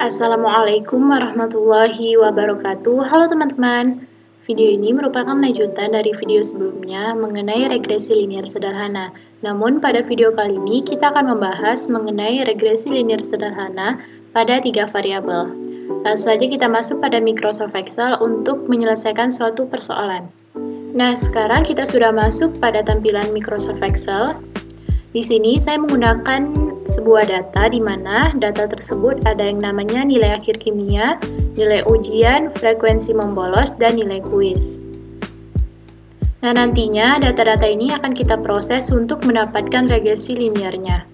Assalamualaikum warahmatullahi wabarakatuh. Halo teman-teman. Video ini merupakan lanjutan dari video sebelumnya mengenai regresi linier sederhana. Namun pada video kali ini kita akan membahas mengenai regresi linier sederhana pada 3 variabel. Langsung saja kita masuk pada Microsoft Excel untuk menyelesaikan suatu persoalan. Nah, sekarang kita sudah masuk pada tampilan Microsoft Excel. Di sini saya menggunakan sebuah data di mana data tersebut ada yang namanya nilai akhir kimia, nilai ujian, frekuensi membolos, dan nilai kuis. Nah, nantinya data-data ini akan kita proses untuk mendapatkan regresi liniernya.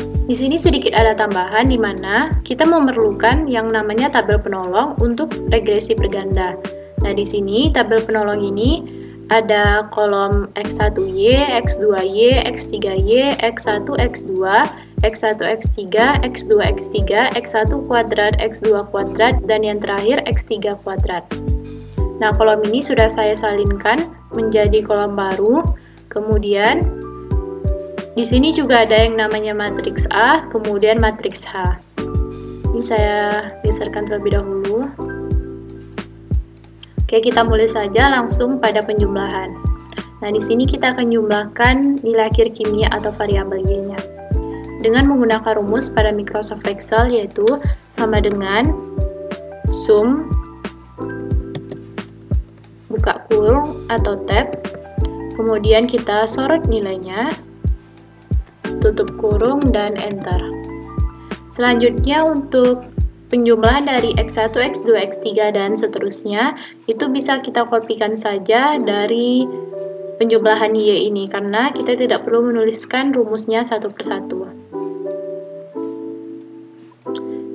Di sini sedikit ada tambahan di mana kita memerlukan yang namanya tabel penolong untuk regresi berganda. Nah, di sini tabel penolong ini ada kolom X1Y, X2Y, X3Y, X1, X2, X1, X3, X2, X3, X1 kuadrat, X2 kuadrat, dan yang terakhir X3 kuadrat. Nah, kolom ini sudah saya salinkan menjadi kolom baru. Kemudian, di sini juga ada yang namanya matriks A, kemudian matriks H. Ini saya geserkan terlebih dahulu. Oke, kita mulai saja langsung pada penjumlahan. Nah, di sini kita akan jumlahkan nilai akhir kimia atau variabel Y-nya dengan menggunakan rumus pada Microsoft Excel, yaitu sama dengan sum buka kurung atau tab, kemudian kita sorot nilainya, tutup kurung, dan enter. Selanjutnya untuk penjumlahan dari X1, X2, X3, dan seterusnya, itu bisa kita kopikan saja dari penjumlahan Y ini, karena kita tidak perlu menuliskan rumusnya satu persatu.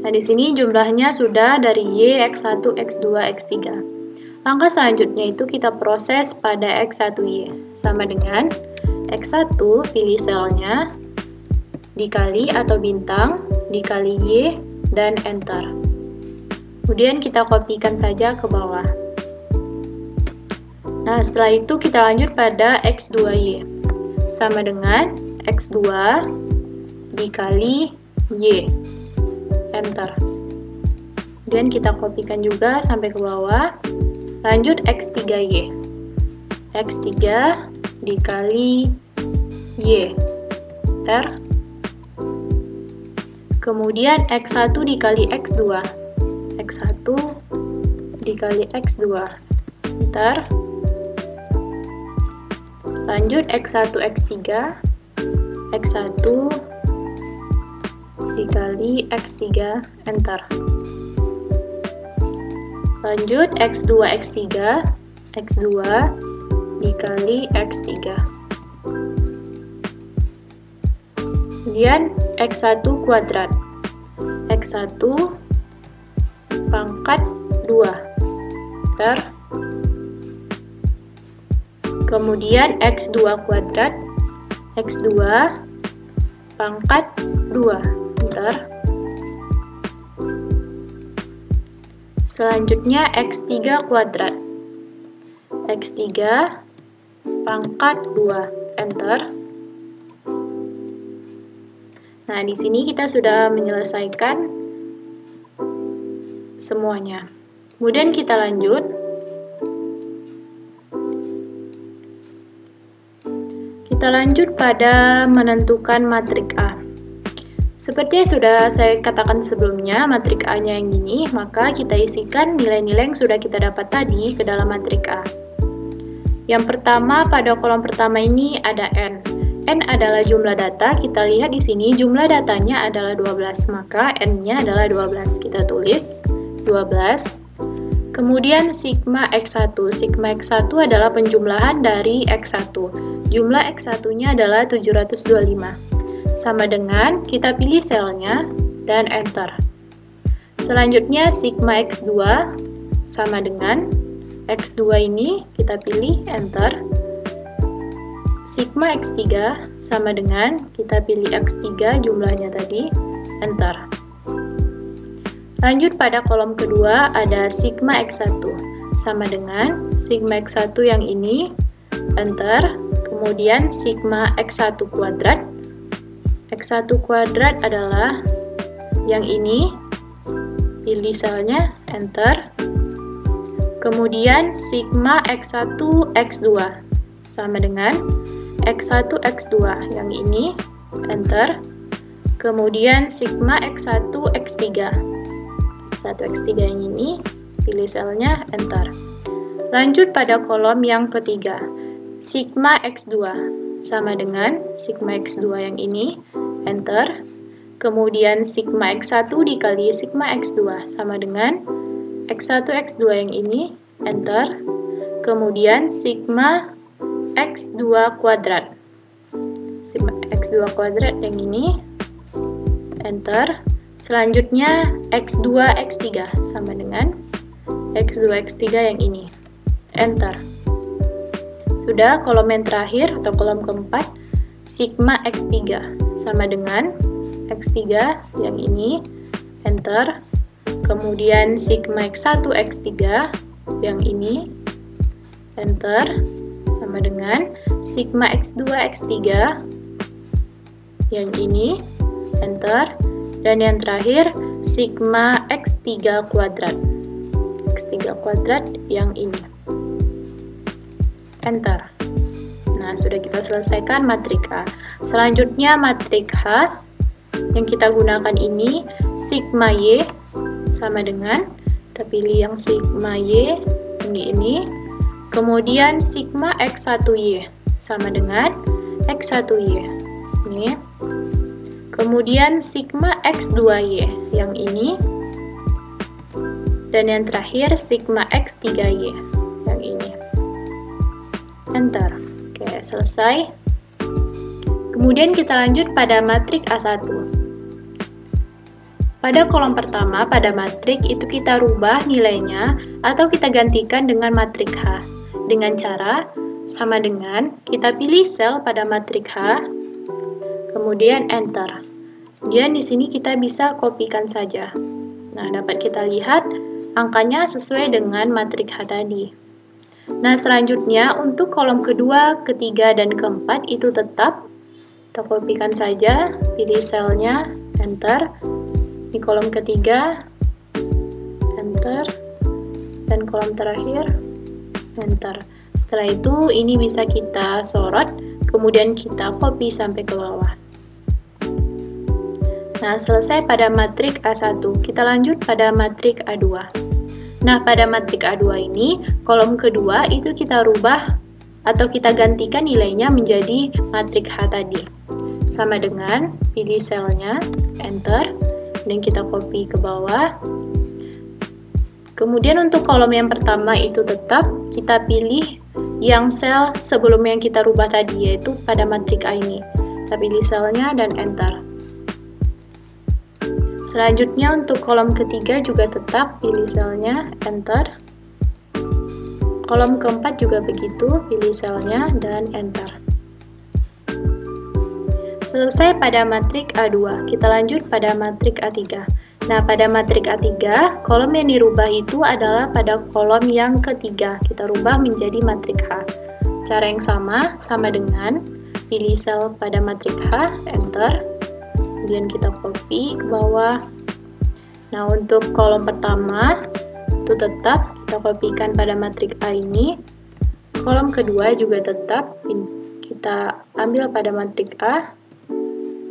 Nah, di sini jumlahnya sudah dari Y, X1, X2, X3. Langkah selanjutnya itu kita proses pada X1Y, sama dengan X1, pilih selnya, dikali atau bintang, dikali Y, dan enter. Kemudian kita kopikan saja ke bawah. Nah, setelah itu kita lanjut pada X2Y, sama dengan X2 dikali Y, enter. Kemudian kita kopikan juga sampai ke bawah. Lanjut X3Y, X3 dikali Y, enter. Kemudian X1 dikali X2, X1 dikali X2, enter. Lanjut X1, X3, X1 dikali X3, enter. Lanjut X2, X3, X2 dikali X3. Kemudian X1 kuadrat, X1 pangkat 2, enter. Kemudian X2 kuadrat, X2 pangkat 2, enter. Selanjutnya X3 kuadrat, X3 pangkat 2, enter. Nah, di sini kita sudah menyelesaikan semuanya. Kemudian kita lanjut. Kita lanjut pada menentukan matrik A. Seperti yang sudah saya katakan sebelumnya, matrik A-nya yang ini, maka kita isikan nilai-nilai yang sudah kita dapat tadi ke dalam matrik A. Yang pertama, pada kolom pertama ini ada N. N adalah jumlah data, kita lihat di sini jumlah datanya adalah 12, maka N-nya adalah 12. Kita tulis 12. Kemudian sigma X1. Sigma X1 adalah penjumlahan dari X1. Jumlah X1-nya adalah 725. Sama dengan kita pilih selnya dan enter. Selanjutnya sigma X2 sama dengan X2 ini kita pilih enter. Sigma X3 sama dengan kita pilih X3 jumlahnya tadi, enter. Lanjut pada kolom kedua ada sigma X1 sama dengan sigma X1 yang ini, enter. Kemudian sigma X1 kuadrat. X1 kuadrat adalah yang ini, pilih selnya, enter. Kemudian sigma X1, X2 sama dengan X1, X2 yang ini, enter. Kemudian sigma X1, X3 X1, X3 yang ini, pilih selnya, enter. Lanjut pada kolom yang ketiga, sigma X2 sama dengan sigma X2 yang ini, enter. Kemudian sigma X1 dikali sigma X2 sama dengan X1, X2 yang ini, enter. Kemudian sigma X2 kuadrat. Sigma X2 kuadrat yang ini, enter. Selanjutnya X2, X3 sama dengan X2, X3 yang ini, enter. Sudah, kolom yang terakhir atau kolom keempat, sigma X3 sama dengan X3 yang ini, enter. Kemudian sigma X1, X3 yang ini, enter. Sama dengan sigma X2, X3 yang ini, enter. Dan yang terakhir, sigma X3 kuadrat. X3 kuadrat yang ini, enter. Nah, sudah kita selesaikan matrik A. Selanjutnya matrik H yang kita gunakan ini, sigma Y sama dengan, kita pilih yang sigma Y ini. Kemudian sigma X1Y sama dengan X1Y ini. Kemudian sigma X2Y yang ini. Dan yang terakhir sigma X3Y yang ini, enter. Oke, selesai. Kemudian kita lanjut pada matrik A1. Pada kolom pertama, pada matrik itu kita rubah nilainya atau kita gantikan dengan matrik H dengan cara sama dengan kita pilih sel pada matrik H, kemudian enter. Dan di sini kita bisa kopikan saja. Nah, dapat kita lihat angkanya sesuai dengan matrik H tadi. Nah, selanjutnya untuk kolom kedua, ketiga, dan keempat itu tetap kita kopikan saja, pilih selnya, enter. Di kolom ketiga, enter. Dan kolom terakhir, enter. Setelah itu, ini bisa kita sorot, kemudian kita copy sampai ke bawah. Nah, selesai pada matrik A1. Kita lanjut pada matrik A2. Nah, pada matrik A2 ini, kolom kedua itu kita rubah atau kita gantikan nilainya menjadi matrik H tadi. Sama dengan pilih selnya, enter, dan kita copy ke bawah. Kemudian untuk kolom yang pertama itu tetap kita pilih yang sel sebelum yang kita rubah tadi, yaitu pada matrik A ini. Kita pilih selnya dan enter. Selanjutnya untuk kolom ketiga juga tetap pilih selnya, enter. Kolom keempat juga begitu, pilih selnya dan enter. Selesai pada matrik A2, kita lanjut pada matrik A3. Nah, pada matrik A3, kolom yang dirubah itu adalah pada kolom yang ketiga. Kita rubah menjadi matrik H. Cara yang sama dengan pilih sel pada matrik H, enter. Kemudian kita copy ke bawah. Nah, untuk kolom pertama itu tetap kita kopikan pada matrik A ini. Kolom kedua juga tetap kita ambil pada matrik A.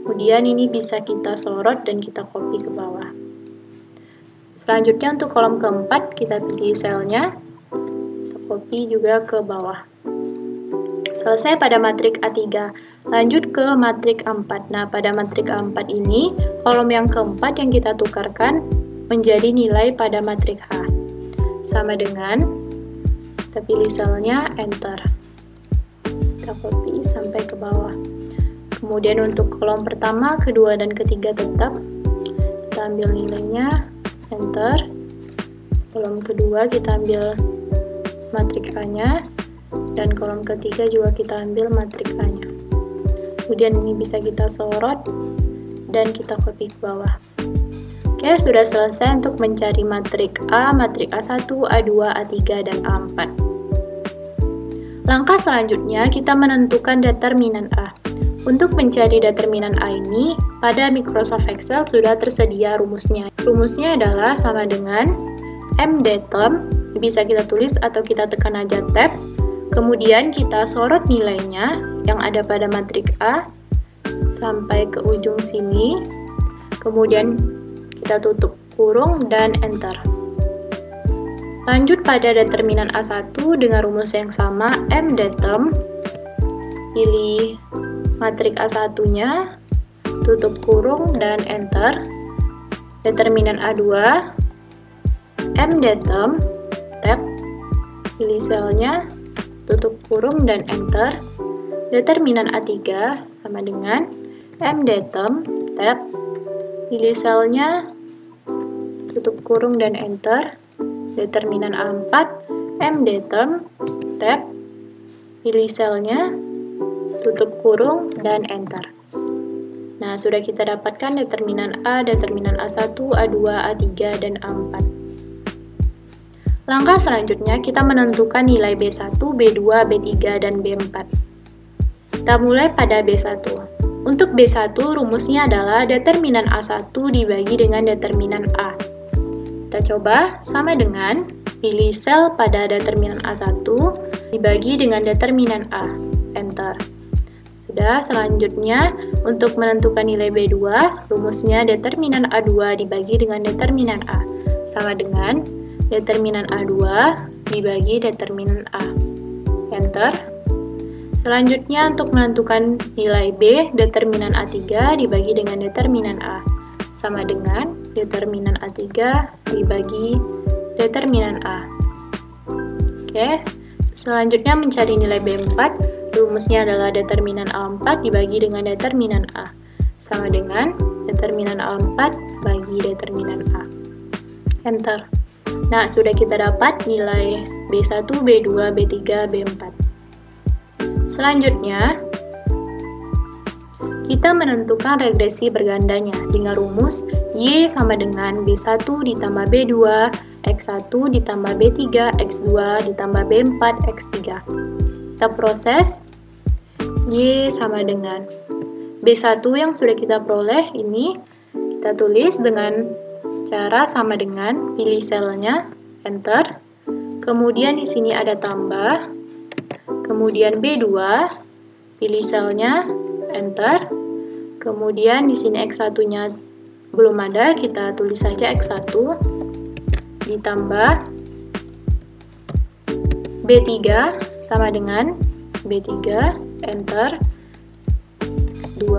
Kemudian ini bisa kita sorot dan kita copy ke bawah. Selanjutnya untuk kolom keempat kita pilih selnya, kita copy juga ke bawah. Selesai pada matrik A3, lanjut ke matrik A4. Nah, pada matrik A4 ini, kolom yang keempat yang kita tukarkan menjadi nilai pada matrik H. Sama dengan, kita pilih selnya, enter. Kita copy sampai ke bawah. Kemudian untuk kolom pertama, kedua, dan ketiga tetap, kita ambil nilainya, enter. Kolom kedua kita ambil matrik A-nya. Dan kolom ketiga juga kita ambil matrik A-nya. Kemudian ini bisa kita sorot dan kita copy ke bawah. Oke, sudah selesai untuk mencari matrik A, matrik A1, A2, A3, dan A4. Langkah selanjutnya kita menentukan determinan A. Untuk mencari determinan A ini, pada Microsoft Excel sudah tersedia rumusnya. Rumusnya adalah sama dengan MDeterm, bisa kita tulis atau kita tekan aja tab, kemudian kita sorot nilainya yang ada pada matriks A sampai ke ujung sini, kemudian kita tutup kurung dan enter. Lanjut pada determinan A1 dengan rumus yang sama, MDeterm, pilih matriks A1-nya, tutup kurung dan enter. Determinan A2, MDeterm, tab, pilih selnya, tutup kurung dan enter. Determinan A3 sama dengan MDeterm, tab, pilih selnya, tutup kurung dan enter. Determinan A4, MDeterm, tab, pilih selnya, tutup kurung dan enter. Nah, sudah kita dapatkan determinan A, determinan A1, A2, A3, dan A4. Langkah selanjutnya, kita menentukan nilai B1, B2, B3, dan B4. Kita mulai pada B1. Untuk B1, rumusnya adalah determinan A1 dibagi dengan determinan A. Kita coba, sama dengan pilih sel pada determinan A1 dibagi dengan determinan A. Enter. Sudah, selanjutnya untuk menentukan nilai B2, rumusnya determinan A2 dibagi dengan determinan A. Sama dengan determinan A2 dibagi determinan A. Enter. Selanjutnya untuk menentukan nilai B, determinan A3 dibagi dengan determinan A. Sama dengan determinan A3 dibagi determinan A. Oke. Selanjutnya mencari nilai B4, rumusnya adalah determinan A4 dibagi dengan determinan A. Sama dengan determinan A4 bagi determinan A. Enter. Nah, sudah kita dapat nilai B1, B2, B3, B4. Selanjutnya, kita menentukan regresi bergandanya dengan rumus Y sama dengan B1 ditambah B2, X1 ditambah B3, X2 ditambah B4, X3. Kita proses, Y sama dengan B1 yang sudah kita peroleh ini, kita tulis dengan cara sama dengan pilih selnya, enter. Kemudian di sini ada tambah, kemudian B2, pilih selnya, enter. Kemudian di sini X1-nya belum ada, kita tulis saja X1 ditambah B3 sama dengan B3, enter. X2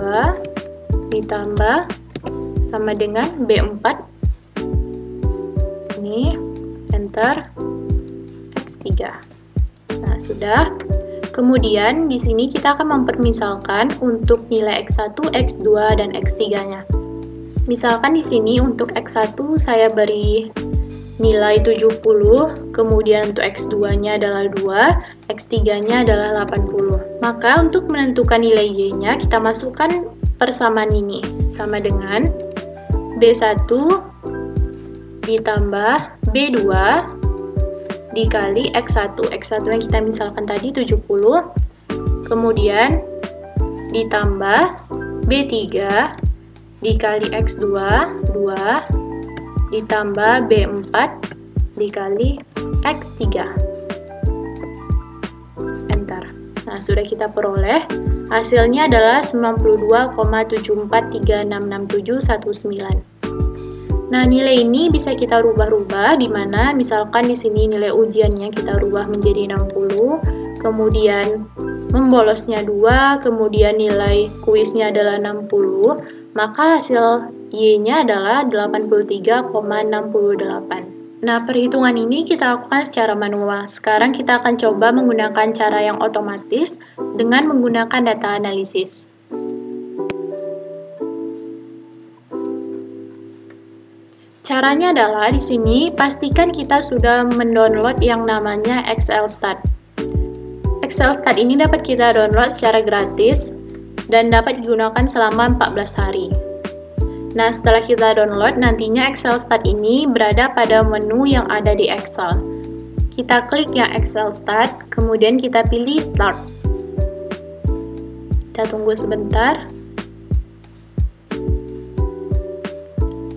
ditambah sama dengan B4, ini enter. X3. Nah, sudah. Kemudian di sini kita akan mempermisalkan untuk nilai X1, X2, dan X3-nya. Misalkan di sini untuk X1 saya beri nilai 70, kemudian untuk X2-nya adalah 2, X3-nya adalah 80. Maka untuk menentukan nilai Y-nya kita masukkan persamaan ini sama dengan B1 ditambah B2 dikali X1. X1 yang kita misalkan tadi 70, kemudian ditambah B3 dikali X2, 2, ditambah B4 dikali X3. Enter. Nah, sudah kita peroleh. Hasilnya adalah 92,74366719. Nah, nilai ini bisa kita rubah-rubah, di mana misalkan di sini nilai ujiannya kita rubah menjadi 60, kemudian membolosnya 2, kemudian nilai kuisnya adalah 60, maka hasil Y-nya adalah 83,68. Nah, perhitungan ini kita lakukan secara manual. Sekarang kita akan coba menggunakan cara yang otomatis dengan menggunakan data analisis. Caranya adalah di sini pastikan kita sudah mendownload yang namanya Excel-Stat. Excel-Stat ini dapat kita download secara gratis dan dapat digunakan selama 14 hari. Nah, setelah kita download, nantinya Excel-Stat ini berada pada menu yang ada di Excel. Kita klik yang Excel-Stat, kemudian kita pilih Start. Kita tunggu sebentar.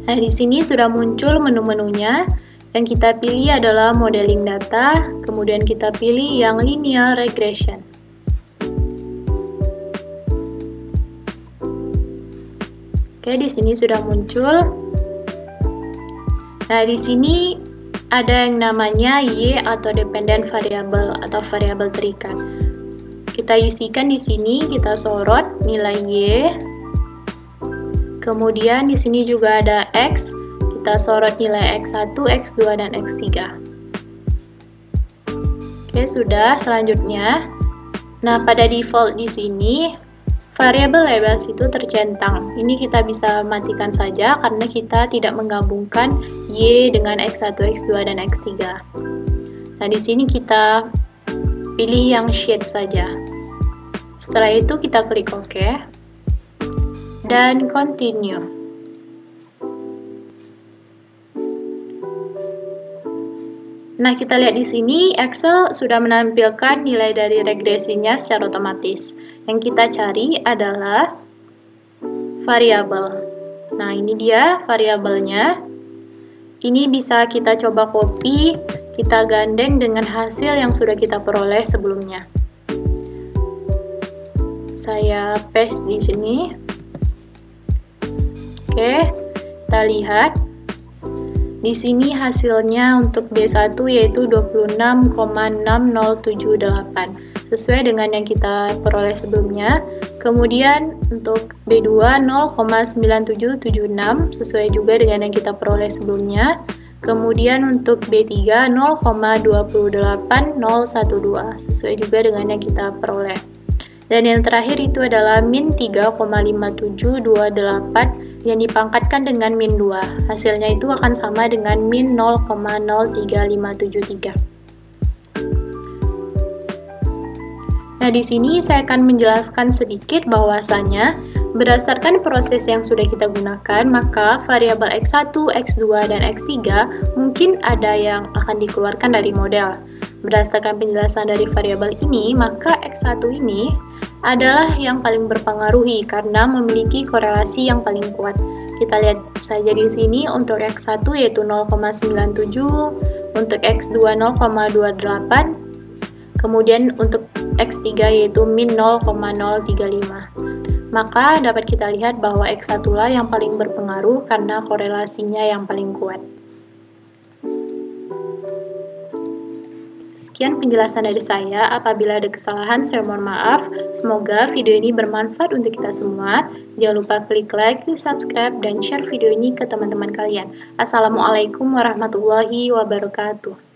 Nah, di sini sudah muncul menu-menunya. Yang kita pilih adalah modeling data, kemudian kita pilih yang linear regression. Oke, di sini sudah muncul. Nah, di sini ada yang namanya Y atau dependent variable atau variabel terikat. Kita isikan di sini, kita sorot nilai Y. Kemudian di sini juga ada X, kita sorot nilai X1, X2, dan X3. Oke, sudah. Selanjutnya, nah pada default di sini variabel labels itu tercentang. Ini kita bisa matikan saja karena kita tidak menggabungkan Y dengan X1, X2, dan X3. Nah, di sini kita pilih yang sheet saja. Setelah itu kita klik OK dan continue. Nah, kita lihat di sini Excel sudah menampilkan nilai dari regresinya secara otomatis. Yang kita cari adalah variabel. Nah, ini dia variabelnya. Ini bisa kita coba copy, kita gandeng dengan hasil yang sudah kita peroleh sebelumnya. Saya paste di sini. Oke, kita lihat. Di sini hasilnya untuk B1 yaitu 26,6078 sesuai dengan yang kita peroleh sebelumnya. Kemudian untuk B2 0,9776 sesuai juga dengan yang kita peroleh sebelumnya. Kemudian untuk B3 0,28012 sesuai juga dengan yang kita peroleh. Dan yang terakhir itu adalah min 3,5728 yang dipangkatkan dengan min 2. Hasilnya itu akan sama dengan min 0,03573. Nah, di sini saya akan menjelaskan sedikit bahwasannya berdasarkan proses yang sudah kita gunakan, maka variabel X1, X2, dan X3 mungkin ada yang akan dikeluarkan dari model. Berdasarkan penjelasan dari variabel ini, maka X1 ini adalah yang paling berpengaruhi karena memiliki korelasi yang paling kuat. Kita lihat saja di sini untuk X1 yaitu 0,97, untuk X2 0,28, kemudian untuk X3 yaitu min 0,035. Maka dapat kita lihat bahwa X1 lah yang paling berpengaruh karena korelasinya yang paling kuat. Sekian penjelasan dari saya. Apabila ada kesalahan, saya mohon maaf. Semoga video ini bermanfaat untuk kita semua. Jangan lupa klik like, subscribe, dan share video ini ke teman-teman kalian. Assalamualaikum warahmatullahi wabarakatuh.